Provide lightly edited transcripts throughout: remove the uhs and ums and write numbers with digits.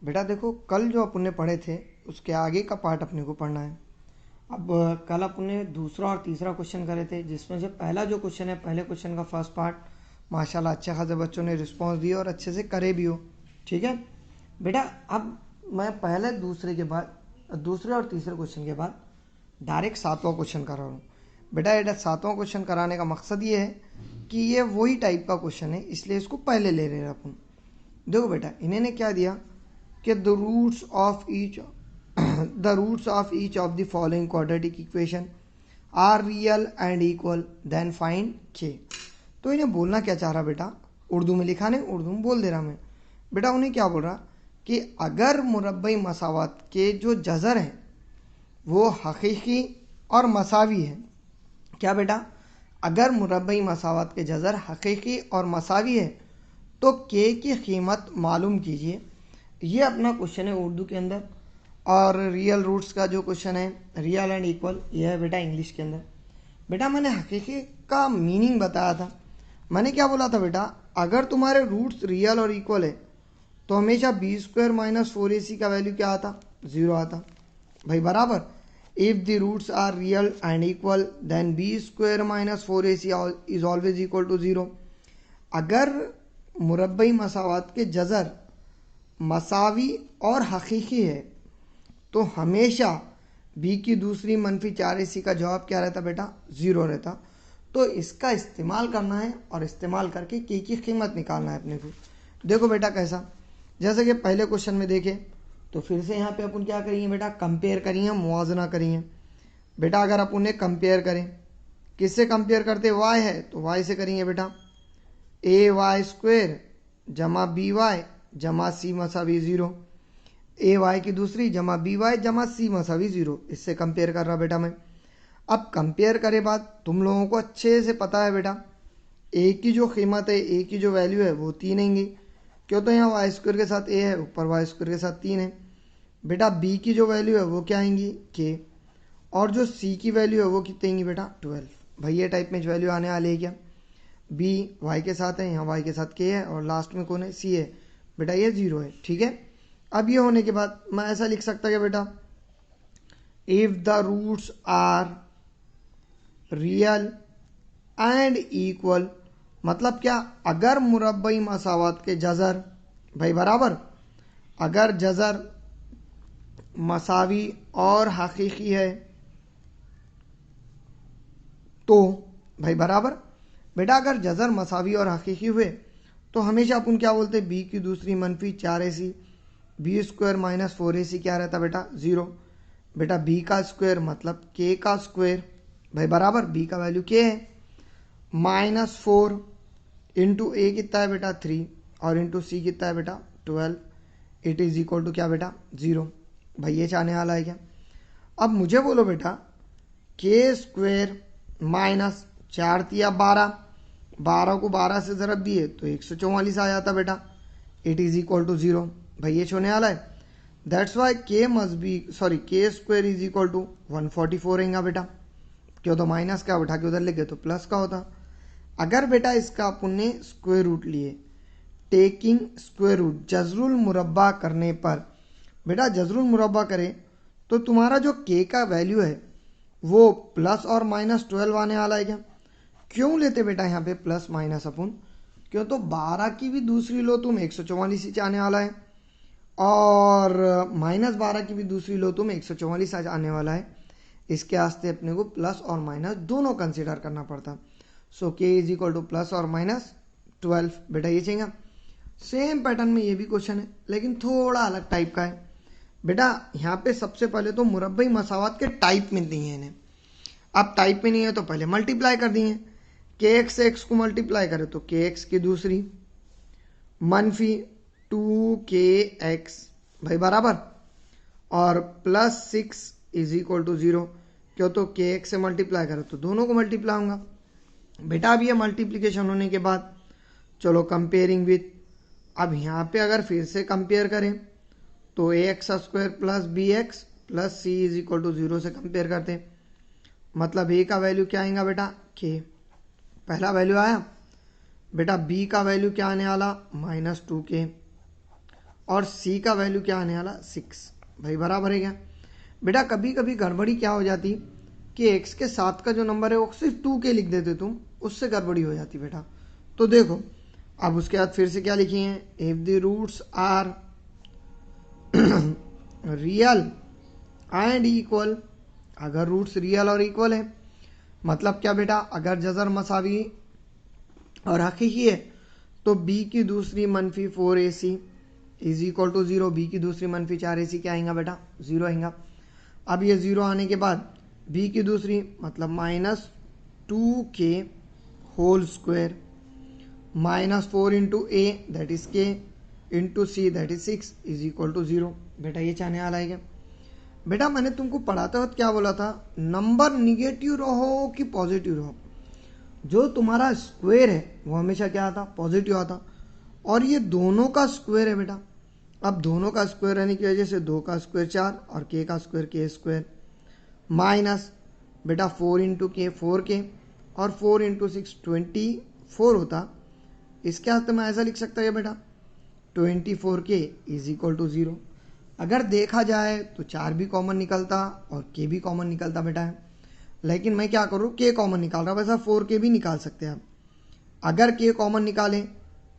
बेटा देखो, कल जो अपन ने पढ़े थे उसके आगे का पार्ट अपने को पढ़ना है। अब कल अपन ने दूसरा और तीसरा क्वेश्चन करे थे, जिसमें से पहला जो क्वेश्चन है, पहले क्वेश्चन का फर्स्ट पार्ट माशाल्लाह अच्छे खासे बच्चों ने रिस्पॉन्स दिया और अच्छे से करे भी हो। ठीक है बेटा, अब मैं पहले दूसरे और तीसरे क्वेश्चन के बाद डायरेक्ट सातवां क्वेश्चन करा रहा हूँ। बेटा ये सातवां क्वेश्चन कराने का मकसद ये है कि ये वही टाइप का क्वेश्चन है, इसलिए इसको पहले ले रहे हैं अपन। देखो बेटा, इन्हें ने क्या दिया कि the roots of each of the following quadratic equation are real and equal, then find k. तो इन्हें बोलना क्या चाह रहा बेटा, उर्दू में लिखा नहीं, उर्दू में बोल दे रहा मैं। बेटा उन्हें क्या बोल रहा कि अगर मुरब्बई मसावत के जो जज़र हैं वो हकीकी और मसावी है। क्या बेटा, अगर मुरब्बई मसावत के जज़र हकीकी और मसावी है तो के की कीमत मालूम कीजिए। ये अपना क्वेश्चन है उर्दू के अंदर। और रियल रूट्स का जो क्वेश्चन है, रियल एंड इक्वल, ये है बेटा इंग्लिश के अंदर। बेटा मैंने हकीकी का मीनिंग बताया था। मैंने क्या बोला था बेटा, अगर तुम्हारे रूट्स रियल और इक्वल है तो हमेशा बी स्क्वायर माइनस 4ac का वैल्यू क्या आता, 0 आता। भाई बराबर, if the roots are real and equal then b square minus 4ac is always equal to 0। अगर मुरब्बई मसावत के जज़र मसावी और हकीकी है तो हमेशा बी की दूसरी मनफी 4ac का जवाब क्या रहता बेटा, 0 रहता। तो इसका इस्तेमाल करना है और इस्तेमाल करके के की कीमत निकालना है अपने को। देखो बेटा कैसा, जैसे कि पहले क्वेश्चन में देखे तो फिर से यहाँ पे अपन क्या करेंगे बेटा, कंपेयर करेंगे, मुआवजना करेंगे। बेटा अगर अपन ने कंपेयर करें, किससे कंपेयर करते, वाई है तो वाई से करेंगे बेटा, ए वाई स्क्वेयर जमा बी वाई जमा सी मसावी 0, ए वाई की दूसरी जमा बी वाई जमा सी मसावी 0, इससे कंपेयर कर रहा बेटा मैं। अब कंपेयर करे बाद तुम लोगों को अच्छे से पता है बेटा, ए की जो कीमत है, ए की जो वैल्यू है वो 3 आएंगी, क्यों तो यहाँ वाई स्क्वायर के साथ ए है, ऊपर वाई स्क्वायर के साथ 3 है। बेटा बी की जो वैल्यू है वो क्या आएंगी, के, और जो सी की वैल्यू है वो कितनी आएंगी बेटा, 12। भाई ये टाइप में जो वैल्यू आने वाली है क्या, बी वाई के साथ है, यहाँ वाई के साथ के है, और लास्ट में कौन है, सी है। बेटा ये 0 है, ठीक है। अब ये होने के बाद मैं ऐसा लिख सकता क्या बेटा, if the roots are real and equal, मतलब क्या, अगर मुरब्बई मसावत के जज़र, भाई बराबर, अगर जज़र मसावी और हकीकी है तो, भाई बराबर, बेटा अगर जज़र मसावी और हकीकी हुए तो हमेशा अपन क्या बोलते हैं, बी की दूसरी मनफी 4ac, B square minus 4ac क्या रहता बेटा, 0। बेटा बी का स्क्वायर मतलब के का स्क्वायर, भाई बराबर, बी का वैल्यू के है, -4 इंटू ए कितना है बेटा 3 और इंटू सी कितना है बेटा 12, इट इज इक्वल टू क्या बेटा 0। भाई ये चाहने वाला है क्या। अब मुझे बोलो बेटा, के स्क्वायर माइनस 4 तिया 12, 12 को 12 से ज़रब दिए तो 144 आ जाता बेटा, इट इज इक्वल टू 0। भाई ये छोड़ने वाला है, दैट्स वाई के मस्ट बी, सॉरी, के स्क्वायर इज इक्वल टू 144 रहेगा बेटा, क्यों तो माइनस का उठा के उधर ले गए तो प्लस का होता। अगर बेटा इसका अपन ने स्क्वायर रूट लिए, टेकिंग स्क्वायर रूट, जजरुल मुरब्बा करने पर, बेटा जजरुल मुरब्बा करे तो तुम्हारा जो के का वैल्यू है वो प्लस और -12 आने वाला है क्या। क्यों लेते बेटा यहाँ पे प्लस माइनस अपन, क्यों तो 12 की भी दूसरी लो तुम 144 ही आने वाला है, और -12 की भी दूसरी लो तुम 144 आने वाला है। इसके वास्ते अपने को प्लस और माइनस दोनों कंसिडर करना पड़ता। सो के इज इक्वल टू प्लस और -12, बेटा ये चाहिए। सेम पैटर्न में ये भी क्वेश्चन है लेकिन थोड़ा अलग टाइप का है। बेटा यहाँ पे सबसे पहले तो मुरब्बई मसावत के टाइप में दिए हैं इन्हें। अब टाइप में नहीं है तो पहले मल्टीप्लाई कर दिए, के एक्स से एक्स को मल्टीप्लाई करे तो के एक्स की दूसरी मनफी 2kx, भाई बराबर, और +6 इज इक्वल टू 0, क्यों तो के एक्स से मल्टीप्लाई करे तो दोनों को मल्टीप्लाई होगा। बेटा अब ये मल्टीप्लिकेशन होने के बाद चलो कंपेयरिंग विथ, अब यहाँ पे अगर फिर से कंपेयर करें तो ax square plus b x plus c is equal to 0 से कंपेयर करते हैं, मतलब a का वैल्यू क्या आएगा बेटा, k, पहला वैल्यू आया। बेटा b का वैल्यू क्या आने वाला, -2k, और सी का वैल्यू क्या आने वाला 6। भाई बराबर है क्या बेटा। कभी कभी गड़बड़ी क्या हो जाती कि x के साथ का जो नंबर है वो सिर्फ 2k लिख देते तुम, उससे गड़बड़ी हो जाती बेटा। तो देखो अब उसके बाद फिर से क्या लिखी है, if the roots are real and equal. अगर रूट्स रियल और इक्वल है मतलब क्या बेटा, अगर जजर मसावी और हकीकी है तो b की दूसरी मनफी 4ac is equal to 0। b की दूसरी मनफी 4ac क्या आएगा बेटा, 0 आएगा। अब ये 0 आने के बाद b की दूसरी मतलब -2k whole square -4 into a that is k into c that is 6 is equal to 0। बेटा ये चाहने वाला है क्या बेटा। मैंने तुमको पढ़ाते वक्त क्या बोला था, नंबर निगेटिव रहो कि पॉजिटिव रहो, जो तुम्हारा स्क्वायर है वो हमेशा क्या आता, पॉजिटिव आता। और ये दोनों का स्क्वायर है बेटा। अब दोनों का स्क्वायर रहने की वजह से 2 का स्क्वायर 4 और k का स्क्वायर k स्क्वायर माइनस बेटा 4 इंटू के 4k और 4 इंटू 6 24 होता। इसके हाथ में ऐसा लिख सकता है बेटा 24k इज इक्वल टू 0। अगर देखा जाए तो 4 भी कॉमन निकलता और k भी कॉमन निकलता बेटा है, लेकिन मैं क्या करूँ k कॉमन निकाल रहा हूँ, वैसा 4k भी निकाल सकते हैं आप। अगर k कॉमन निकालें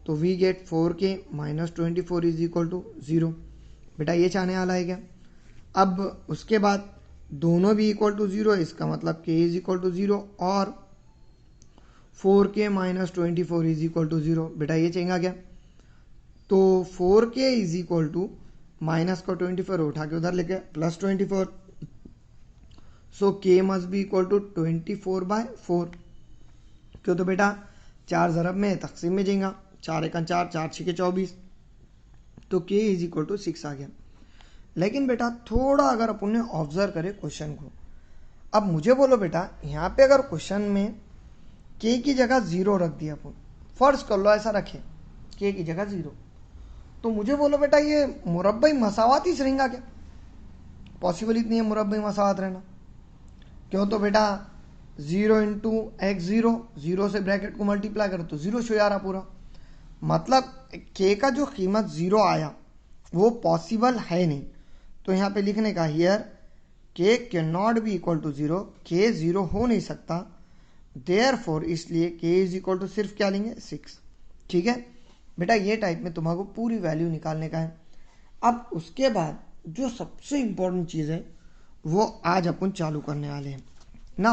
तो we get 4k minus 24 is equal to 0। बेटा ये चाहने वाला है क्या। अब उसके बाद दोनों भी इक्वल टू 0 है, इसका मतलब k इज इक्वल टू 0 और 4k minus 24 is equal to 0। बेटा ये चाहिए क्या, तो 4k is equal to minus का 24 उठा के उधर लेके plus 24, so k must be equal to 24/4। क्यों, तो बेटा 4 ज़रब में तकसीम में जाएगा, 4 1 4 4 6 24, तो k इज इक्वल टू 6 आ गया। लेकिन बेटा थोड़ा अगर अपन ने ऑब्जर्व करे क्वेश्चन को, अब मुझे बोलो बेटा यहाँ पे अगर क्वेश्चन में k की जगह 0 रख दिया अपन, फर्ज कर लो ऐसा रखे k की जगह 0, तो मुझे बोलो बेटा ये मुरब्बई मसावात ही रहेगा क्या, पॉसिबल इतनी है मुरब्बई मसावात रहना। क्यों, तो बेटा 0 इंटू एक्स 0 से ब्रैकेट को मल्टीप्लाई करो तो 0 शो आ रहा पूरा, मतलब k का जो कीमत 0 आया वो पॉसिबल है नहीं। तो यहाँ पे लिखने का here k can not be equal to 0, k 0 हो नहीं सकता, देयरफॉर इसलिए k इज इक्वल टू सिर्फ क्या लेंगे 6। ठीक है बेटा, ये टाइप में तुम्हारे पूरी वैल्यू निकालने का है। अब उसके बाद जो सबसे इंपॉर्टेंट चीज़ है वो आज अपन चालू करने वाले हैं ना।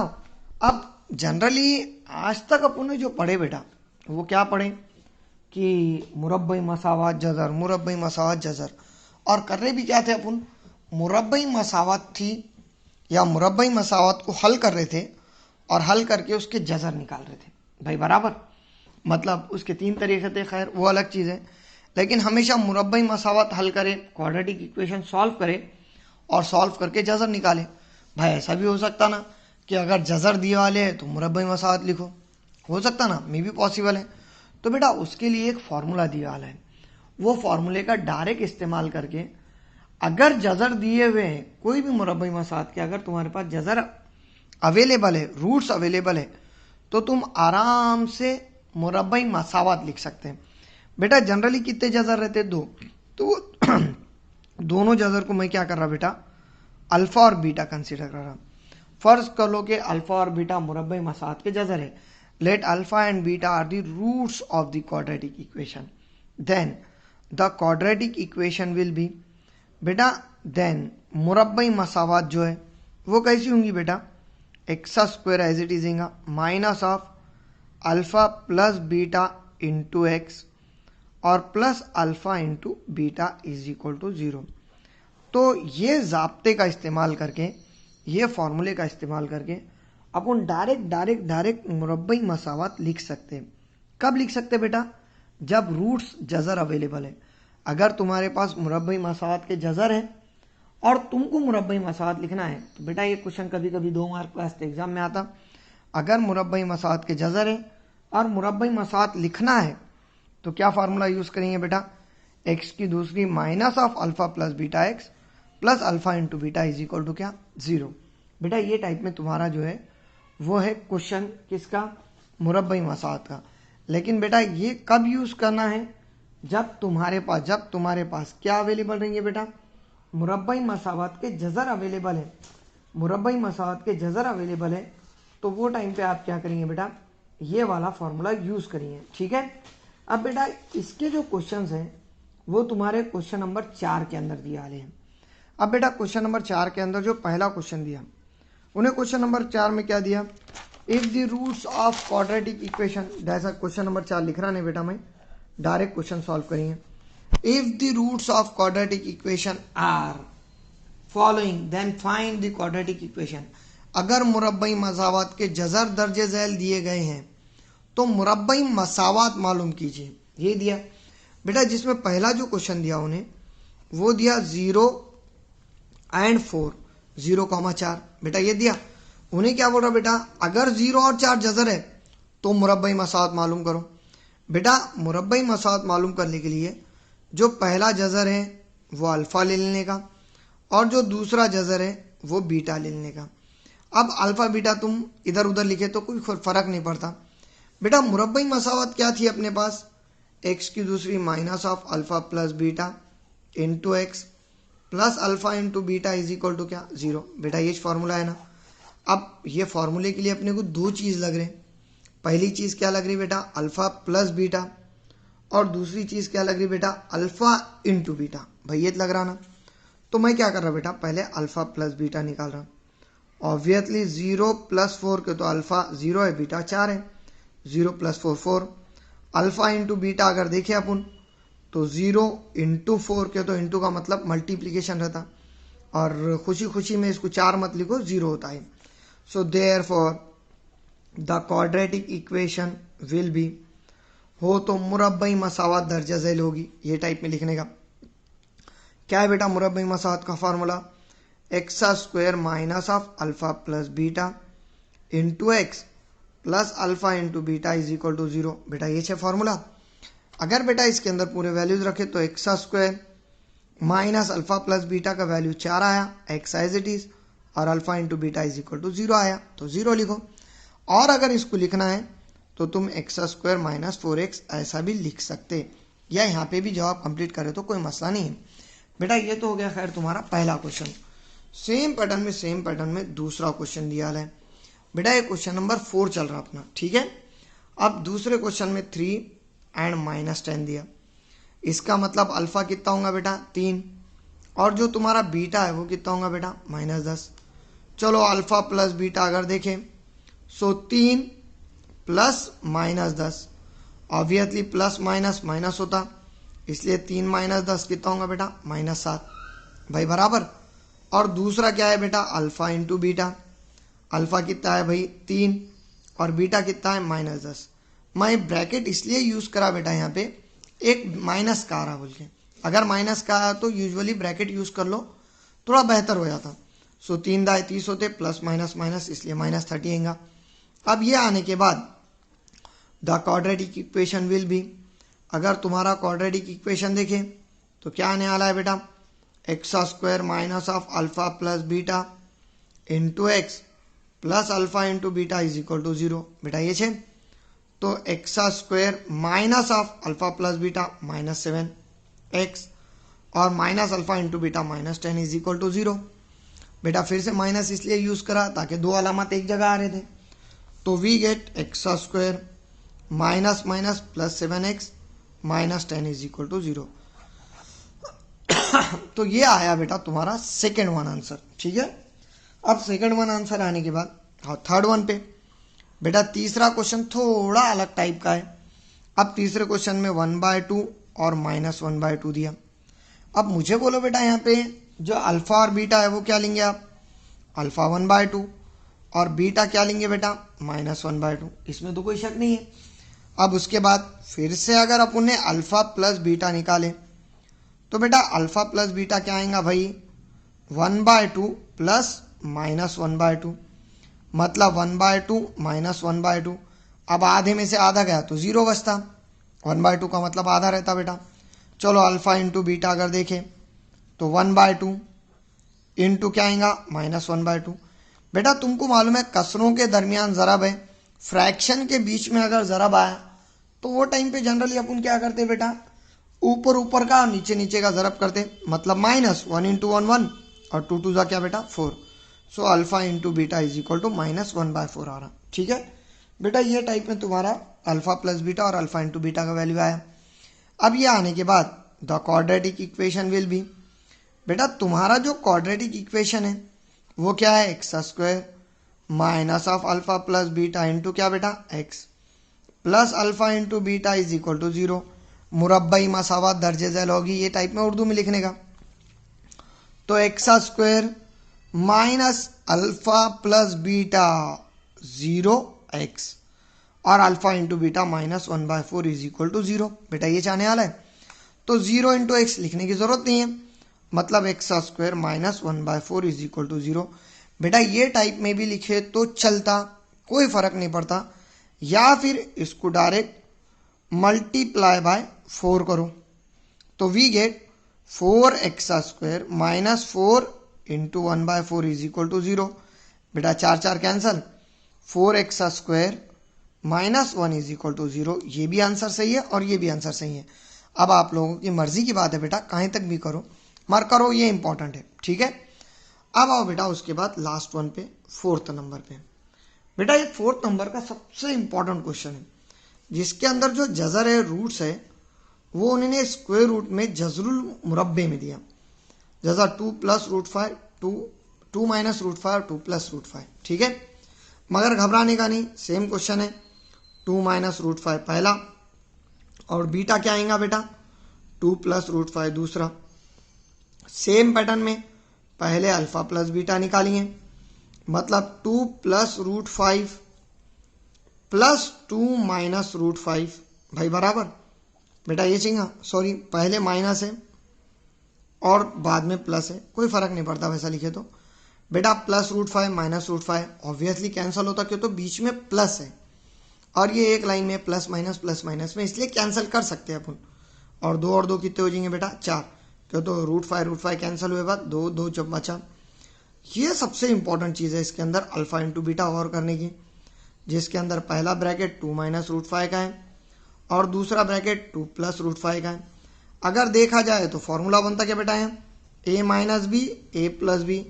अब जनरली आज तक अपन ने जो पढ़े बेटा वो क्या पढ़े कि मुरब्बई मसावत जज़र, मुरब्बई मसावत जज़र, और कर रहे भी क्या थे अपन, मुरब्बई मसावत थी या मुरब्बई मसावत को हल कर रहे थे और हल करके उसके जज़र निकाल रहे थे। भाई बराबर, मतलब उसके 3 तरीके थे, खैर वो अलग चीज़ है, लेकिन हमेशा मुरब्बई मसावत हल करें, क्वाड्रेटिक इक्वेशन सॉल्व करें और सॉल्व करके जज़र निकाले। भाई ऐसा भी हो सकता ना कि अगर जज़र दिए वाले हैं तो मुरब्बई मसावत लिखो, हो सकता ना, मे भी पॉसिबल है। तो बेटा उसके लिए एक फार्मूला दिया वाला है, वो फार्मूले का डायरेक्ट इस्तेमाल करके अगर जज़र दिए हुए हैं कोई भी मुरब्बई मसावत के, अगर तुम्हारे पास जज़र अवेलेबल है, रूट्स अवेलेबल है, तो तुम आराम से मुरब्बई मसावत लिख सकते हैं। बेटा जनरली कितने जज़र रहते हैं, 2, तो दोनों जज़र को मैं क्या कर रहा बेटा, अल्फ़ा और बीटा कंसीडर कर रहा। फर्ज कर लो कि अल्फ़ा और बीटा मुरब्बई मसावत के जज़र है। Let alpha and beta are the roots of the quadratic equation, then the quadratic equation will be बेटा, देन मुरब्बई मसावत जो है वो कैसी होंगी बेटा, x square as it is minus of alpha plus beta into x और plus alpha into beta is equal to 0। तो ये ज़ाब्ते का इस्तेमाल करके, ये फार्मूले का इस्तेमाल करके अपन डायरेक्ट मुरब्बई मसावत लिख सकते हैं। कब लिख सकते हैं बेटा, जब रूट्स जज़र अवेलेबल है। अगर तुम्हारे पास मुरब्बई मसावत के जज़र है और तुमको मुरब्बई मसावत लिखना है, तो बेटा ये क्वेश्चन कभी कभी 2 मार्क क्लास के एग्जाम में आता। अगर मुरब्बई मसावत के जज़र है और मुरब्बई मसावत लिखना है तो क्या फार्मूला यूज़ करेंगे बेटा, एक्स की दूसरी minus of alpha plus beta x plus alpha into beta is equal to क्या 0। बेटा ये टाइप में तुम्हारा जो है वो है क्वेश्चन किसका, मुरब्बई मसावत का। लेकिन बेटा ये कब यूज़ करना है, जब तुम्हारे पास क्या अवेलेबल रहेंगे बेटा, मुरब्बाई मसावत के जज़र अवेलेबल है, मुरब्बाई मसावत के जज़र अवेलेबल है, तो वो टाइम पे आप क्या करेंगे बेटा, ये वाला फॉर्मूला यूज़ करेंगे। ठीक है। अब बेटा इसके जो क्वेश्चंस हैं वो तुम्हारे क्वेश्चन नंबर 4 के अंदर दिया है। अब बेटा क्वेश्चन नंबर 4 के अंदर जो पहला क्वेश्चन दिया, उन्हें क्वेश्चन नंबर 4 में क्या दिया, if the roots of quadratic equation, जैसा क्वेश्चन नंबर 4 लिख रहा नहीं बेटा, मैं डायरेक्ट क्वेश्चन सॉल्व करेंगे। If the roots of quadratic equation are following then find the quadratic equation. अगर मुरब्बई मसावत के जज़र दर्जे झैल दिए गए हैं तो मुरब्बई मसावत मालूम कीजिए। ये दिया बेटा, जिसमें पहला जो क्वेश्चन दिया उन्हें वो दिया 0 एंड 4, 0,4 बेटा ये दिया। उन्हें क्या बोल रहा बेटा, अगर 0 और 4 जज़र है तो मुरब्बई मसावत मालूम करो। बेटा मुरब्बई मसावत मालूम करने के लिए जो पहला जज़र है वो अल्फ़ा ले लेने का और जो दूसरा जज़र है वो बीटा ले लेने का। अब अल्फ़ा बीटा तुम इधर उधर लिखे तो कोई फ़र्क नहीं पड़ता। बेटा मुरब्बई मसावत क्या थी अपने पास, एक्स की दूसरी minus of alpha plus beta into x plus alpha into beta is equal to क्या, 0। बेटा ये फार्मूला है ना। अब ये फार्मूले के लिए अपने को दो चीज़ लग रहे। पहली चीज़ क्या लग रही बेटा, अल्फ़ा प्लस बीटा, और दूसरी चीज़ क्या लग रही बेटा, अल्फ़ा इंटू बीटा। भाई ये लग रहा ना। तो मैं क्या कर रहा बेटा, पहले अल्फ़ा प्लस बीटा निकाल रहा। ऑब्वियसली 0 प्लस 4 के तो अल्फ़ा 0 है, बीटा 4 है, 0 प्लस 4 4। अल्फ़ा इंटू बीटा अगर देखें अपन तो 0 इंटू 4 के तो इंटू का मतलब मल्टीप्लिकेशन रहता, और खुशी खुशी में इसको 4 मत लिखो, 0 होता है। सो therefore the quadratic equation will B, हो तो मुरब्बई मसावत दर्जा झैल होगी, ये टाइप में लिखने का। क्या है बेटा मुरब्बई मसावत का formula, x square minus of alpha plus beta into x plus alpha into beta is equal to 0। बेटा ये है फार्मूला। अगर बेटा इसके अंदर पूरे वैल्यूज रखे तो x square minus alpha plus beta का वैल्यू 4 आया, एक्स एज इट इज़, और alpha into beta is equal to 0 आया, तो 0 लिखो। और अगर इसको लिखना है तो तुम एक्स स्क्वायर माइनस 4x ऐसा भी लिख सकते, या यहाँ पे भी जवाब कंप्लीट करे तो कोई मसला नहीं है। बेटा ये तो हो गया खैर तुम्हारा पहला क्वेश्चन। सेम पैटर्न में दूसरा क्वेश्चन दिया है बेटा, ये क्वेश्चन नंबर 4 चल रहा अपना। ठीक है। अब दूसरे क्वेश्चन में 3 एंड -10 दिया। इसका मतलब अल्फ़ा कितना होगा बेटा, 3, और जो तुम्हारा बीटा है वो कितना होगा बेटा, -10। चलो अल्फ़ा प्लस बीटा अगर देखें सो 3 plus -10, obviously plus minus minus होता, इसलिए 3 - 10 कितना होगा बेटा, -7। भाई बराबर। और दूसरा क्या है बेटा, अल्फ़ा इंटू बीटा। अल्फ़ा कितना है भाई 3, और बीटा कितना है -10। मैं ब्रैकेट इसलिए यूज़ करा बेटा यहाँ पे, एक माइनस का आ रहा बोल के, अगर माइनस का आया तो यूजुअली ब्रैकेट यूज़ कर लो, थोड़ा बेहतर हो जाता। सो 3 दाए 30 होते, प्लस माइनस माइनस, इसलिए -30 आएगा। अब ये आने के बाद the quadratic equation will B, अगर तुम्हारा क्वाड्रेटिक इक्वेशन देखें तो क्या आने वाला है बेटा, x square minus of alpha plus beta into x plus alpha into beta is equal to 0। बेटा ये है तो x square minus of alpha plus beta -7x और minus alpha into beta -10 is equal to 0। बेटा फिर से minus इसलिए use करा ताकि दो अलामत एक जगह आ रहे थे, तो we get x square minus minus plus 7x -10 is equal to 0। तो ये आया बेटा तुम्हारा सेकेंड वन आंसर। ठीक है। अब सेकेंड वन आंसर आने के बाद हाँ थर्ड वन पे बेटा तीसरा क्वेश्चन थोड़ा अलग टाइप का है। अब तीसरे क्वेश्चन में 1/2 और -1/2 दिया। अब मुझे बोलो बेटा यहाँ पे जो अल्फ़ा और बीटा है वो क्या लेंगे आप, अल्फ़ा 1/2 और बीटा क्या लेंगे बेटा -1/2, इसमें तो कोई शक नहीं है। अब उसके बाद फिर से अगर अपन ने अल्फ़ा प्लस बीटा निकाले तो बेटा अल्फ़ा प्लस बीटा क्या आएगा भाई 1/2 प्लस -1/2, मतलब 1/2 -1/2। अब आधे में से आधा गया तो 0 बचता, 1/2 का मतलब आधा रहता बेटा। चलो अल्फ़ा इंटू बीटा अगर देखें तो 1/2 इंटू क्या आएगा -1/2। बेटा तुमको मालूम है कसरों के दरमियान ज़रब है, फ्रैक्शन के बीच में अगर ज़रब आया तो वो टाइम पे जनरली अपन क्या करते बेटा ऊपर ऊपर का और नीचे नीचे का ज़रब करते, मतलब माइनस 1 इंटू 1 1 और 2 2 ज़ा क्या बेटा 4। So alpha into beta is equal to -1/4 आ रहा। ठीक है बेटा, ये टाइप में तुम्हारा अल्फा प्लस बीटा और अल्फा इंटू बीटा का वैल्यू आया। अब ये आने के बाद the quadratic equation will be, बेटा तुम्हारा जो क्वाड्रेटिक इक्वेशन है वो क्या है, x square minus of alpha plus beta into क्या बेटा x plus alpha into beta is equal to 0। मुरब्बई मसावत दर्जे झैल होगी, ये टाइप में उर्दू में लिखने का। तो x square minus alpha plus beta 0x और alpha into beta -1/4 is equal to 0। बेटा ये चाहने वाला है, तो 0 इंटू एक्स लिखने की जरूरत नहीं है, मतलब x square -1/4 is equal to 0। बेटा ये टाइप में भी लिखे तो चलता, कोई फर्क नहीं पड़ता, या फिर इसको डायरेक्ट मल्टीप्लाई बाय 4 करो तो we get 4x square -4 into 1/4 is equal to 0। बेटा 4 4 cancel, 4x square -1 is equal to 0। ये भी आंसर सही है और ये भी आंसर सही है। अब आप लोगों की मर्जी की बात है बेटा, कहीं तक भी करो मर करो, ये इंपॉर्टेंट है। ठीक है, अब आओ बेटा उसके बाद लास्ट वन पे, 4th नंबर पे। बेटा ये 4th नंबर का सबसे इंपॉर्टेंट क्वेश्चन है, जिसके अंदर जो जजर है, रूट्स है, वो उन्होंने स्क्वायर रूट में जजरुल मुरब्बे में दिया। जजर 2 + √5 2 माइनस √5 2 + √5। ठीक है, मगर घबराने का नहीं, सेम क्वेश्चन है। 2 माइनस √5 पहला और बीटा क्या आएगा बेटा 2 + √5 दूसरा। सेम पैटर्न में पहले अल्फा प्लस बीटा निकालिए, मतलब 2 + √5 प्लस 2 माइनस √5 भाई बराबर। बेटा ये चाहिए, सॉरी पहले माइनस है और बाद में प्लस है, कोई फर्क नहीं पड़ता वैसा लिखे तो। बेटा प्लस √5 माइनस √5 ऑब्वियसली कैंसिल होता, क्यों तो बीच में प्लस है और ये एक लाइन में प्लस माइनस में, इसलिए कैंसिल कर सकते हैं अपन। और 2 और 2 कितने हो जाएंगे बेटा 4, क्यों तो √5 कैंसिल हुए बाद 2 2 जब बचा। ये सबसे इंपॉर्टेंट चीज़ है इसके अंदर अल्फा इंटू बीटा और करने की, जिसके अंदर पहला ब्रैकेट 2 माइनस √5 का है और दूसरा ब्रैकेट 2 + √5 का है। अगर देखा जाए तो फॉर्मूला बनता क्या बेटा है, a minus b a plus b,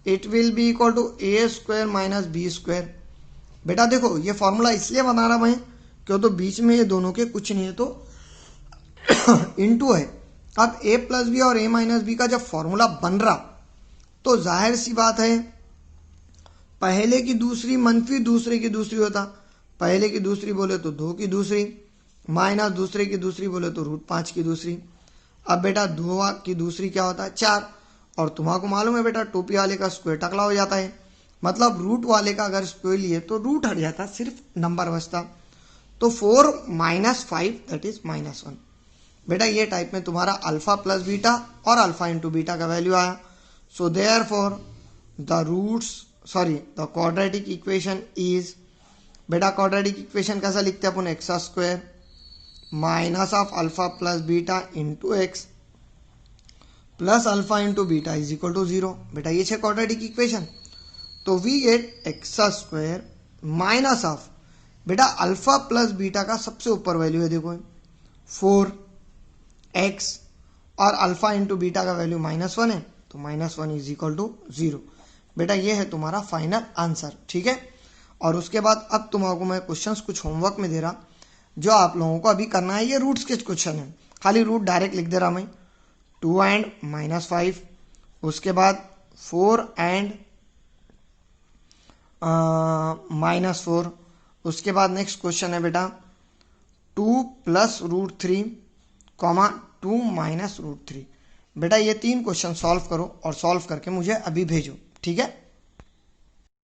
it will be equal to a² minus b²। बेटा देखो ये फॉर्मूला इसलिए बना रहा मैं, क्यों तो बीच में ये दोनों के कुछ नहीं है तो इनटू है। अब a + b और a माइनस बी का जब फॉर्मूला बन रहा तो जाहिर सी बात है पहले की दूसरी मनफी दूसरे की दूसरी होता, पहले की दूसरी बोले तो 2 की दूसरी माइनस दूसरे की दूसरी बोले तो √5 की दूसरी। अब बेटा 2 की दूसरी क्या होता है 4, और तुम्हारा मालूम है बेटा टोपी वाले का स्क्वायर टकला हो जाता है, मतलब रूट वाले का अगर स्क्वायर लिए तो रूट हट जाता, सिर्फ नंबर बचता। तो 4 - 5 दैट इज -1। बेटा ये टाइप में तुम्हारा अल्फा प्लस बीटा और अल्फा इंटू बीटा का वैल्यू आया। So therefore the quadratic equation is, बेटा क्वाड्रेटिक इक्वेशन कैसा लिखते हैं अपन, x square minus of alpha plus beta into x plus alpha into beta is equal to 0। बेटा ये है क्वाड्रेटिक इक्वेशन। तो we get x square minus of, बेटा अल्फा प्लस बीटा का सबसे ऊपर वैल्यू है देखो 4x और अल्फा इंटू बीटा का वैल्यू -1 है, तो -1 इज इक्वल टू 0। बेटा ये है तुम्हारा फाइनल आंसर। ठीक है, और उसके बाद अब तुम्हारा मैं क्वेश्चंस कुछ होमवर्क में दे रहा, जो आप लोगों को अभी करना है। ये रूट्स के क्वेश्चन है, खाली रूट डायरेक्ट लिख दे रहा मैं, 2 एंड -5, उसके बाद 4 एंड -4, उसके बाद नेक्स्ट क्वेश्चन है बेटा 2 + √3, 2 - √3। बेटा ये 3 क्वेश्चन सॉल्व करो और सॉल्व करके मुझे अभी भेजो। ठीक है।